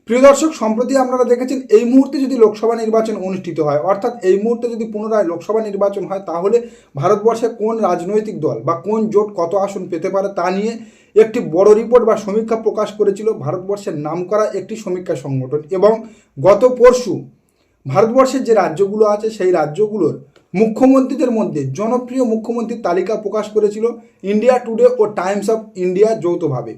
প্রিয় দর্শক, সম্প্রতি আপনারা দেখেছেন এই মুহূর্তে যদি লোকসভা নির্বাচন অনুষ্ঠিত হয়, অর্থাৎ এই মুহূর্তে যদি পুনরায় লোকসভা নির্বাচন হয়, তাহলে ভারতবর্ষে কোন রাজনৈতিক দল বা কোন জোট কত আসন পেতে পারে তা নিয়ে একটি বড় রিপোর্ট বা সমীক্ষা প্রকাশ করেছিল ভারতবর্ষের নামকরা একটি সমীক্ষা সংগঠন। এবং গত পরশু ভারতবর্ষের যে রাজ্যগুলো আছে সেই রাজ্যগুলোর মুখ্যমন্ত্রীদের মধ্যে জনপ্রিয় মুখ্যমন্ত্রীর তালিকা প্রকাশ করেছিল ইন্ডিয়া টুডে ও টাইমস অফ ইন্ডিয়া যৌথভাবে।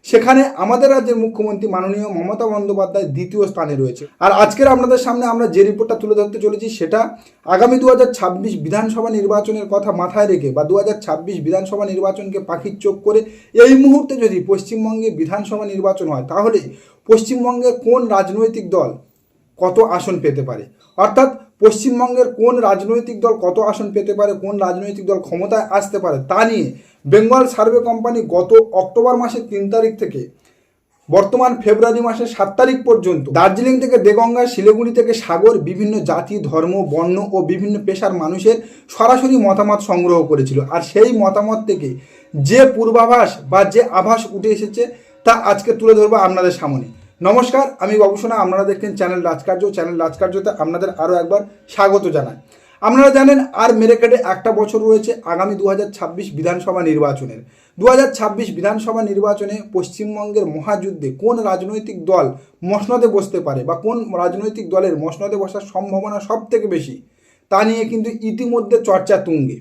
সেখানে আমাদের রাজ্যের মুখ্যমন্ত্রী মাননীয় মমতা বন্দ্যোপাধ্যায় দ্বিতীয় স্থানে রয়েছে। আর আজকের আপনাদের সামনে আমরা যে রিপোর্টটা তুলে ধরতে চলেছি সেটা আগামী 2026 বিধানসভা নির্বাচনের কথা মাথায় রেখে বা 2026 বিধানসভা নির্বাচনকে পাখির চোখ করে এই মুহূর্তে যদি পশ্চিমবঙ্গে বিধানসভা নির্বাচন হয়, তাহলে পশ্চিমবঙ্গের কোন রাজনৈতিক দল কত আসন পেতে পারে, অর্থাৎ পশ্চিমবঙ্গের কোন রাজনৈতিক দল কত আসন পেতে পারে, কোন রাজনৈতিক দল ক্ষমতায় আসতে পারে তা নিয়ে বেঙ্গল সার্ভে কোম্পানি গত অক্টোবর মাসের 3 তারিখ থেকে বর্তমান ফেব্রুয়ারি মাসের 7 তারিখ পর্যন্ত দার্জিলিং থেকে দেগঙ্গা, শিলিগুড়ি থেকে সাগর, বিভিন্ন জাতি, ধর্ম, বর্ণ ও বিভিন্ন পেশার মানুষের সরাসরি মতামত সংগ্রহ করেছিল। আর সেই মতামত থেকে যে পূর্বাভাস বা যে আভাস উঠে এসেছে তা আজকে তুলে ধরবো আপনাদের সামনে। নমস্কার, আমি বাবুসোনা, আপনারা দেখছেন চ্যানেল রাজকার্য। চ্যানেল রাজকার্যতে আপনাদের আরও একবার স্বাগত জানাই। আপনারা জানেন আর মেরে কেটে একটা বছর রয়েছে আগামী 2026 বিধানসভা নির্বাচনের। 2026 বিধানসভা নির্বাচনে পশ্চিমবঙ্গের মহাযুদ্ধে কোন রাজনৈতিক দল মসনদে বসতে পারে বা কোন রাজনৈতিক দলের মসনদে বসার সম্ভাবনা সব থেকে বেশি, তা নিয়ে কিন্তু ইতিমধ্যে চর্চা তুঙ্গে।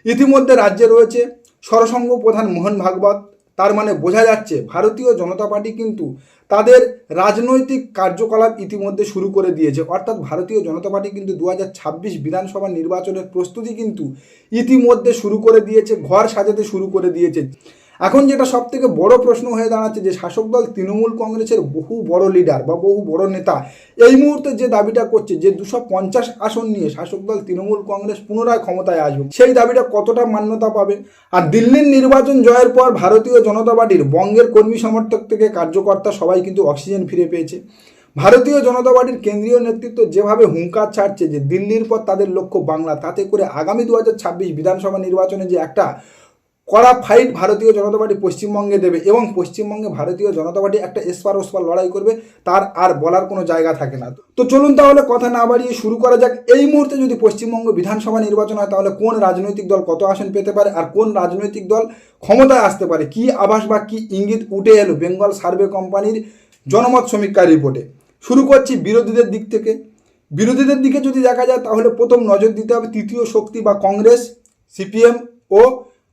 ইতিমধ্যে রাজ্যে রয়েছে সরসংঘ প্রধান মোহন ভাগবত। তার মানে বোঝা যাচ্ছে ভারতীয় জনতা পার্টি কিন্তু তাদের রাজনৈতিক কার্যকলাপ ইতিমধ্যে শুরু করে দিয়েছে, অর্থাৎ ভারতীয় জনতা পার্টি কিন্তু 2026 বিধানসভা নির্বাচনের প্রস্তুতি কিন্তু ইতিমধ্যে শুরু করে দিয়েছে, ঘর সাজাতে শুরু করে দিয়েছে। এখন যেটা সব থেকে বড় প্রশ্ন হয়ে দাঁড়াচ্ছে যে শাসক দল তৃণমূল কংগ্রেসের বহু বড় লিডার বা বহু বড় নেতা এই মুহূর্তে যে দাবিটা করছে যে 250 আসন নিয়ে শাসক দল তৃণমূল কংগ্রেস পুনরায় ক্ষমতায় আসবে, সেই দাবিটা কতটা মান্যতা পাবে। আর দিল্লির নির্বাচন জয়ের পর ভারতীয় জনতা পার্টির বঙ্গের কর্মী সমর্থক থেকে কার্যকর্তা সবাই কিন্তু অক্সিজেন ফিরে পেয়েছে। ভারতীয় জনতা পার্টির কেন্দ্রীয় নেতৃত্ব যেভাবে হুঙ্কার ছাড়ছে যে দিল্লির পর তাদের লক্ষ্য বাংলা, তাতে করে আগামী 2026 বিধানসভা নির্বাচনে যে একটা কড়া ফাইট ভারতীয় জনতা পার্টি পশ্চিমবঙ্গে দেবে এবং পশ্চিমবঙ্গে ভারতীয় জনতা পার্টি একটা এসপার ওসপার লড়াই করবে, তার আর বলার কোনো জায়গা থাকে না। তো চলুন তাহলে কথা না বাড়িয়ে শুরু করা যাক। এই মুহূর্তে যদি পশ্চিমবঙ্গ বিধানসভা নির্বাচন হয়, তাহলে কোন রাজনৈতিক দল কত আসন পেতে পারে আর কোন রাজনৈতিক দল ক্ষমতায় আসতে পারে, কি আভাস বা কি ইঙ্গিত উঠে এলো বেঙ্গল সার্ভে কোম্পানির জনমত সমীক্ষা রিপোর্টে। শুরু করছি বিরোধীদের দিক থেকে। বিরোধীদের দিকে যদি দেখা যায়, তাহলে প্রথম নজর দিতে হবে তৃতীয় শক্তি বা কংগ্রেস, সিপিএম ও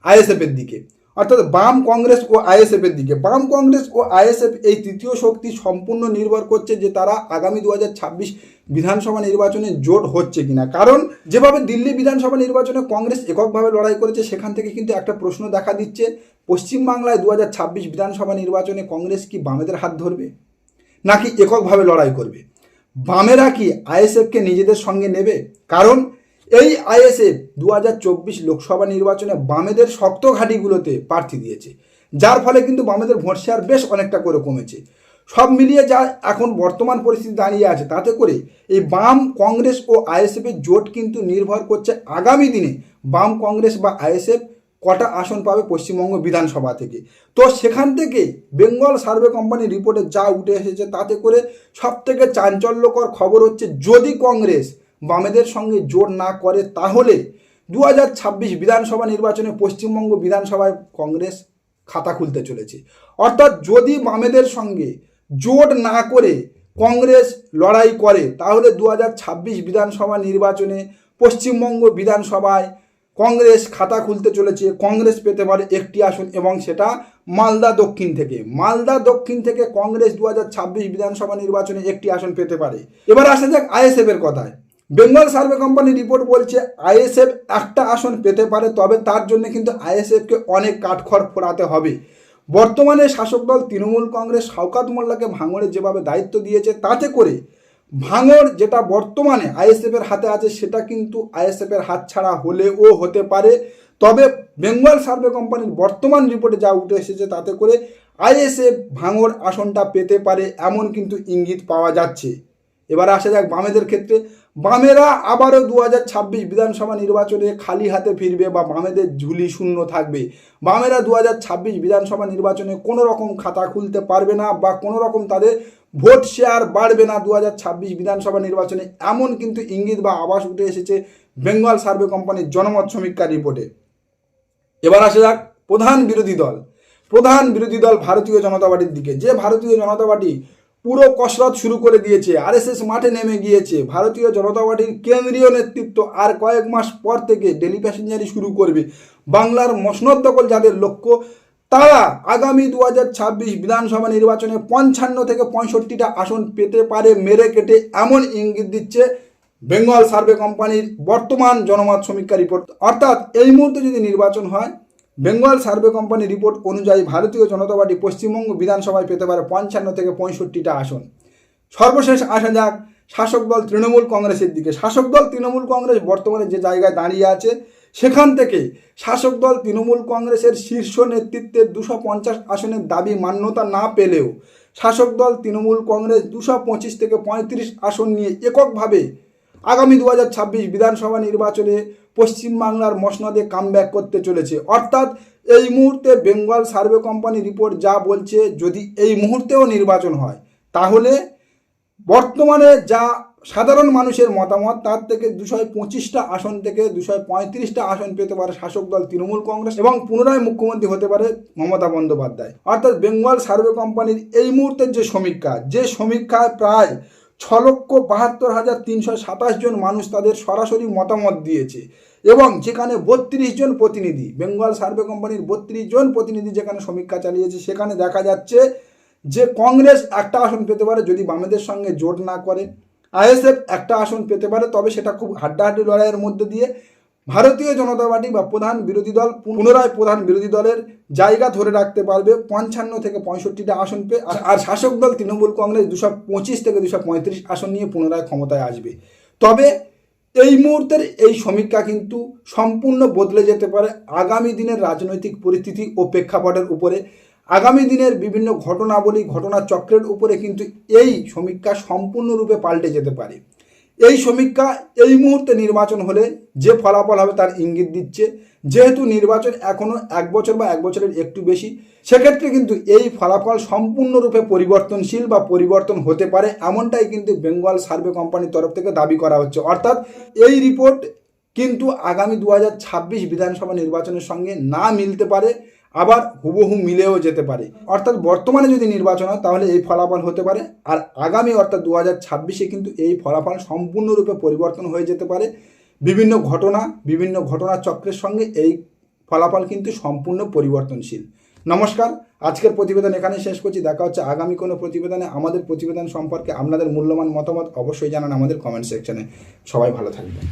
আইএসএফের দিকে, অর্থাৎ বাম কংগ্রেস ও আইএসএফের দিকে। বাম কংগ্রেস ও আইএসএফ এই তৃতীয় শক্তি সম্পূর্ণ নির্ভর করছে যে তারা আগামী 2026 বিধানসভা নির্বাচনে জোট হচ্ছে কিনা। কারণ যেভাবে দিল্লি বিধানসভা নির্বাচনে কংগ্রেস এককভাবে লড়াই করেছে, সেখান থেকে কিন্তু একটা প্রশ্ন দেখা দিচ্ছে পশ্চিমবাংলায় 2026 বিধানসভা নির্বাচনে কংগ্রেস কি বামেদের হাত ধরবে নাকি এককভাবে লড়াই করবে। বামেরা কি আইএসএফকে নিজেদের সঙ্গে নেবে? কারণ এই আইএসএফ 2024 লোকসভা নির্বাচনে বামেদের শক্ত ঘাঁটিগুলোতে প্রার্থী দিয়েছে, যার ফলে কিন্তু বামেদের ভোট শেয়ার বেশ অনেকটা করে কমেছে। সব মিলিয়ে যা এখন বর্তমান পরিস্থিতি দাঁড়িয়ে আছে, তাতে করে এই বাম কংগ্রেস ও আইএসএফের জোট কিন্তু নির্ভর করছে আগামী দিনে বাম কংগ্রেস বা আইএসএফ কটা আসন পাবে পশ্চিমবঙ্গ বিধানসভা থেকে। তো সেখান থেকে বেঙ্গল সার্ভে কোম্পানির রিপোর্টে যা উঠে এসেছে, তাতে করে সব থেকে চাঞ্চল্যকর খবর হচ্ছে যদি কংগ্রেস বামেদের সঙ্গে জোট না করে, তাহলে 2026 বিধানসভা নির্বাচনে পশ্চিমবঙ্গ বিধানসভায় কংগ্রেস খাতা খুলতে চলেছে। অর্থাৎ যদি বামেদের সঙ্গে জোট না করে কংগ্রেস লড়াই করে, তাহলে 2026 বিধানসভা নির্বাচনে পশ্চিমবঙ্গ বিধানসভায় কংগ্রেস খাতা খুলতে চলেছে। কংগ্রেস পেতে পারে একটি আসন এবং সেটা মালদা দক্ষিণ থেকে। মালদা দক্ষিণ থেকে কংগ্রেস 2026 বিধানসভা নির্বাচনে একটি আসন পেতে পারে। এবার আসা যাক আইএসএফের কথায়। বেঙ্গল সার্ভে কোম্পানি রিপোর্ট বলছে আইএসএফ একটা আসন পেতে পারে, তবে তার জন্য কিন্তু আইএসএফকে অনেক কাঠখড় ফোরাতে হবে। বর্তমানে শাসক দল তৃণমূল কংগ্রেস শওকত মোল্লাকে ভাঙড়ে যেভাবে দায়িত্ব দিয়েছে, তাতে করে ভাঙড় যেটা বর্তমানে আইএসএফের হাতে আছে, সেটা কিন্তু আইএসএফের হাত ছাড়া হলেও হতে পারে। তবে বেঙ্গল সার্ভে কোম্পানির বর্তমান রিপোর্টে যা উঠে এসেছে, তাতে করে আইএসএফ ভাঙড় আসনটা পেতে পারে এমন কিন্তু ইঙ্গিত পাওয়া যাচ্ছে। এবার আসা যাক বামেদের ক্ষেত্রে। বামেরা আবারও 2026 বিধানসভা নির্বাচনে খালি হাতে ফিরবে বা বামেদের ঝুলি শূন্য থাকবে। বামেরা 2026 বিধানসভা নির্বাচনে কোনো রকম খাতা খুলতে পারবে না বা কোনো রকম তাদের ভোট শেয়ার বাড়বে না 2026 বিধানসভা নির্বাচনে, এমন কিন্তু ইঙ্গিত বা আভাস উঠে এসেছে বেঙ্গল সার্ভে কোম্পানির জনমত সমীক্ষা রিপোর্টে। এবার আসা যাক প্রধান বিরোধী দল ভারতীয় জনতা পার্টির দিকে। যে ভারতীয় জনতা পার্টি পুরো কসরত শুরু করে দিয়েছে, আরএসএস মাঠে নেমে গিয়েছে। ভারতীয় জনতা পার্টির কেন্দ্রীয় নেতৃত্ব আর কয়েক মাস পর থেকে ডেলি প্যাসেঞ্জারি শুরু করবে। বাংলার মসনদ দখল যাদের লক্ষ্য, তারা আগামী 2026 বিধানসভা নির্বাচনে 55 থেকে 65টা আসন পেতে পারে মেরে কেটে, এমন ইঙ্গিত দিচ্ছে বেঙ্গল সার্ভে কোম্পানির বর্তমান জনমত সমীক্ষা রিপোর্ট। অর্থাৎ এই মুহূর্তে যদি নির্বাচন হয়, বেঙ্গল সার্ভে কোম্পানির রিপোর্ট অনুযায়ী ভারতীয় জনতা পার্টি পশ্চিমবঙ্গ বিধানসভায় পেতে পারে 55 থেকে 65টা আসন। সর্বশেষ আসা যাক শাসক দল তৃণমূল কংগ্রেসের দিকে। শাসক দল তৃণমূল কংগ্রেস বর্তমানে যে জায়গায় দাঁড়িয়ে আছে, সেখান থেকে শাসক দল তৃণমূল কংগ্রেসের শীর্ষ নেতৃত্বের 250 আসনের দাবি মান্যতা না পেলেও শাসক দল তৃণমূল কংগ্রেস 225 থেকে 35 আসন নিয়ে এককভাবে আগামী 2026 বিধানসভা নির্বাচনে পশ্চিমবাংলার মসনদে কামব্যাক করতে চলেছে। অর্থাৎ এই মুহূর্তে বেঙ্গল সার্ভে কোম্পানি রিপোর্ট যা বলছে, যদি এই মুহূর্তেও নির্বাচন হয়, তাহলে বর্তমানে যা সাধারণ মানুষের মতামত, তার থেকে 225টা আসন থেকে 235টা আসন পেতে পারে শাসক দল তৃণমূল কংগ্রেস এবং পুনরায় মুখ্যমন্ত্রী হতে পারে মমতা বন্দ্যোপাধ্যায়। অর্থাৎ বেঙ্গল সার্ভে কোম্পানির এই মুহূর্তের যে সমীক্ষায় প্রায় 6,72,327 জন মানুষ তাদের সরাসরি মতামত দিয়েছে এবং যেখানে 32 জন প্রতিনিধি, বেঙ্গল সার্ভে কোম্পানির 32 জন প্রতিনিধি যেখানে সমীক্ষা চালিয়েছে, সেখানে দেখা যাচ্ছে যে কংগ্রেস একটা আসন পেতে পারে যদি বামেদের সঙ্গে জোট না করে, আইএসএফ একটা আসন পেতে পারে, তবে সেটা খুব হাড্ডাহাড্ডি লড়াইয়ের মধ্যে দিয়ে ভারতীয় জনতা পার্টি বা প্রধান বিরোধী দল পুনরায় প্রধান বিরোধী দলের জায়গা ধরে রাখতে পারবে 55 থেকে 65টা আসন পেয়ে। আর শাসক দল তৃণমূল কংগ্রেস 225 থেকে 235 আসন নিয়ে পুনরায় ক্ষমতায় আসবে। তবে এই মুহূর্তের এই সমীক্ষা কিন্তু সম্পূর্ণ বদলে যেতে পারে আগামী দিনের রাজনৈতিক পরিস্থিতি ও প্রেক্ষাপটের উপরে। আগামী দিনের বিভিন্ন ঘটনাবলী, ঘটনাচক্রের উপরে কিন্তু এই সমীক্ষা সম্পূর্ণরূপে পাল্টে যেতে পারে। এই সমীক্ষা এই মুহূর্তে নির্বাচন হলে যে ফলাফল হবে তার ইঙ্গিত দিচ্ছে। যেহেতু নির্বাচন এখনও 1 বছর বা 1 বছরের একটু বেশি, সেক্ষেত্রে কিন্তু এই ফলাফল সম্পূর্ণরূপে পরিবর্তনশীল বা পরিবর্তন হতে পারে, এমনটাই কিন্তু বেঙ্গল সার্ভে কোম্পানির তরফ থেকে দাবি করা হচ্ছে। অর্থাৎ এই রিপোর্ট কিন্তু আগামী 2026 বিধানসভা নির্বাচনের সঙ্গে না মিলতে পারে, আবার হুবহু মিলেও যেতে পারে। অর্থাৎ বর্তমানে যদি নির্বাচন হয় তাহলে এই ফলাফল হতে পারে, আর আগামী অর্থাৎ 2026-এ কিন্তু এই ফলাফল সম্পূর্ণরূপে পরিবর্তন হয়ে যেতে পারে। বিভিন্ন ঘটনা চক্রের সঙ্গে এই ফলাফল কিন্তু সম্পূর্ণ পরিবর্তনশীল। নমস্কার, আজকের প্রতিবেদন এখানেই শেষ করছি। দেখা হচ্ছে আগামী কোনো প্রতিবেদনে। আমাদের প্রতিবেদন সম্পর্কে আপনাদের মূল্যবান মতামত অবশ্যই জানান আমাদের কমেন্ট সেকশনে। সবাই ভালো থাকবেন।